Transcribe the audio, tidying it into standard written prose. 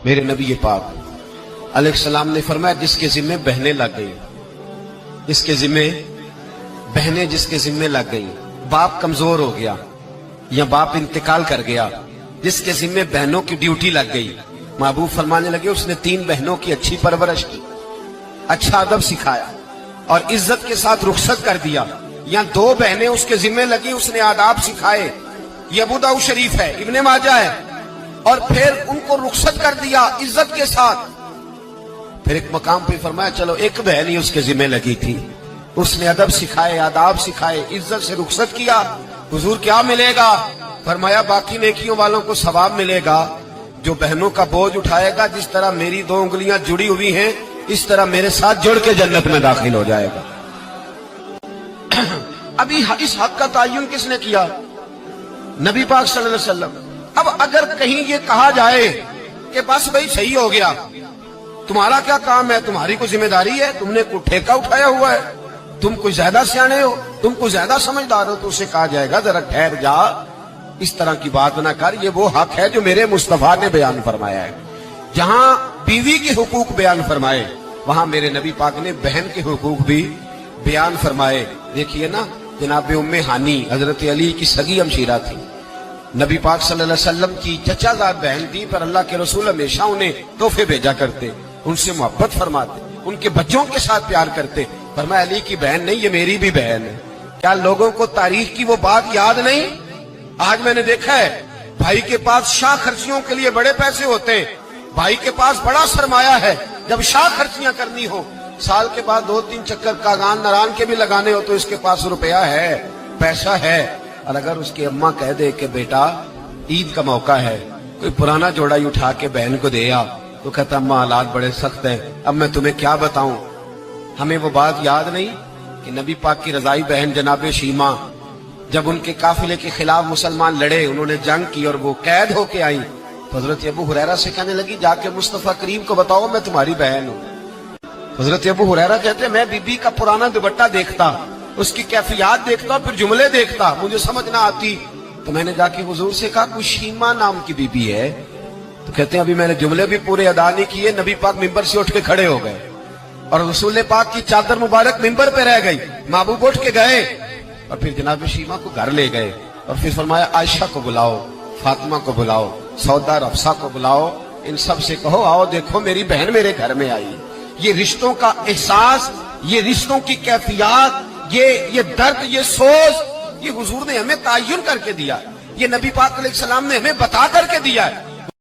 میرے نبی پاک علیہ السلام نے فرمایا جس کے ذمے بہنیں لگ گئی، جس کے ذمے بہنیں جس کے ذمے لگ گئی، باپ کمزور ہو گیا یا باپ انتقال کر گیا، جس کے ذمے بہنوں کی ڈیوٹی لگ گئی، محبوب فرمانے لگے اس نے 3 بہنوں کی اچھی پرورش کی، اچھا ادب سکھایا اور عزت کے ساتھ رخصت کر دیا، یا 2 بہنیں اس کے ذمے لگی، اس نے آداب سکھائے، یہ ابو داؤد شریف ہے، ابن ماجہ ہے، اور پھر ان کو رخصت کر دیا عزت کے ساتھ۔ پھر ایک مقام پہ فرمایا چلو 1 بہن ہی اس کے ذمہ لگی تھی، اس نے ادب سکھائے، آداب سکھائے، عزت سے رخصت کیا، حضور کیا ملے گا؟ فرمایا باقی نیکیوں والوں کو ثواب ملے گا، جو بہنوں کا بوجھ اٹھائے گا جس طرح میری 2 انگلیاں جڑی ہوئی ہیں اس طرح میرے ساتھ جڑ کے جنت میں داخل ہو جائے گا۔ ابھی اس حق کا تعین کس نے کیا؟ نبی پاک صلی اللہ علیہ وسلم۔ اب اگر کہیں یہ کہا جائے کہ بس بھئی صحیح ہو گیا، تمہارا کیا کام ہے، تمہاری کوئی ذمہ داری ہے، تم نے کوئی ٹھیکہ اٹھایا ہوا ہے، تم کوئی زیادہ سیانے ہو، تم کوئی زیادہ سمجھدار ہو، تو اسے کہا جائے گا ذرا ٹھہر جا، اس طرح کی بات نہ کر، یہ وہ حق ہے جو میرے مصطفیٰ نے بیان فرمایا ہے۔ جہاں بیوی کے حقوق بیان فرمائے وہاں میرے نبی پاک نے بہن کے حقوق بھی بیان فرمائے۔ دیکھیے نا، جناب ام ہانی حضرت علی کی سگی ہمشیرہ تھی، نبی پاک صلی اللہ علیہ وسلم کی چچا زاد بہن تھی، پر اللہ کے رسول ہمیشہ انہیں تحفے بھیجا کرتے، ان سے محبت فرماتے، ان کے بچوں کے ساتھ پیار کرتے۔ فرمایا علی کی بہن نہیں، یہ میری بھی بہن ہے۔ کیا لوگوں کو تاریخ کی وہ بات یاد نہیں؟ آج میں نے دیکھا ہے بھائی کے پاس شاہ خرچیوں کے لیے بڑے پیسے ہوتے ہیں، بھائی کے پاس بڑا سرمایہ ہے، جب شاہ خرچیاں کرنی ہو، سال کے بعد 2-3 چکر کاغان نران کے بھی لگانے ہو تو اس کے پاس روپیہ ہے، پیسہ ہے، اور اگر اس کی اماں کہہ دے کہ بیٹا عید کا موقع ہے، کوئی پرانا جوڑا ہی اٹھا کے بہن کو دے آ، تو کہتا اماں حالات بڑے سخت ہیں، اب میں تمہیں کیا بتاؤں۔ ہمیں وہ بات یاد نہیں کہ نبی پاک کی رضائی بہن جناب شیمہ جب ان کے قافلے کے خلاف مسلمان لڑے، انہوں نے جنگ کی اور وہ قید ہو کے آئی، تو حضرت ابو ہریرہ سے کہنے لگی جا کے مصطفیٰ کریم کو بتاؤ میں تمہاری بہن ہوں۔ حضرت ابو ہریرہ کہتے ہیں میں بی بی کا پرانا دوپٹہ دیکھتا، اس کی کیفیات دیکھتا، پھر جملے دیکھتا، مجھے سمجھ نہ آتی، تو میں نے جا کے حضور سے کہا کوئی شیمہ نام کی بی بی ہے؟ تو کہتے ہیں ابھی میں نے جملے بھی پورے ادا نہیں کیے، نبی پاک ممبر سے اٹھ کے کھڑے ہو گئے اور رسول پاک کی چادر مبارک ممبر پہ رہ گئی، محبوب اٹھ کے گئے اور پھر جناب شیمہ کو گھر لے گئے اور پھر فرمایا عائشہ کو بلاؤ، فاطمہ کو بلاؤ، سودا اور حفصہ کو بلاؤ، ان سب سے کہو آؤ دیکھو میری بہن میرے گھر میں آئی۔ یہ رشتوں کا احساس، یہ رشتوں کی کیفیات، یہ درد، یہ سوز، یہ حضور نے ہمیں تعین کر کے دیا، یہ نبی پاک علیہ السلام نے ہمیں بتا کر کے دیا ہے۔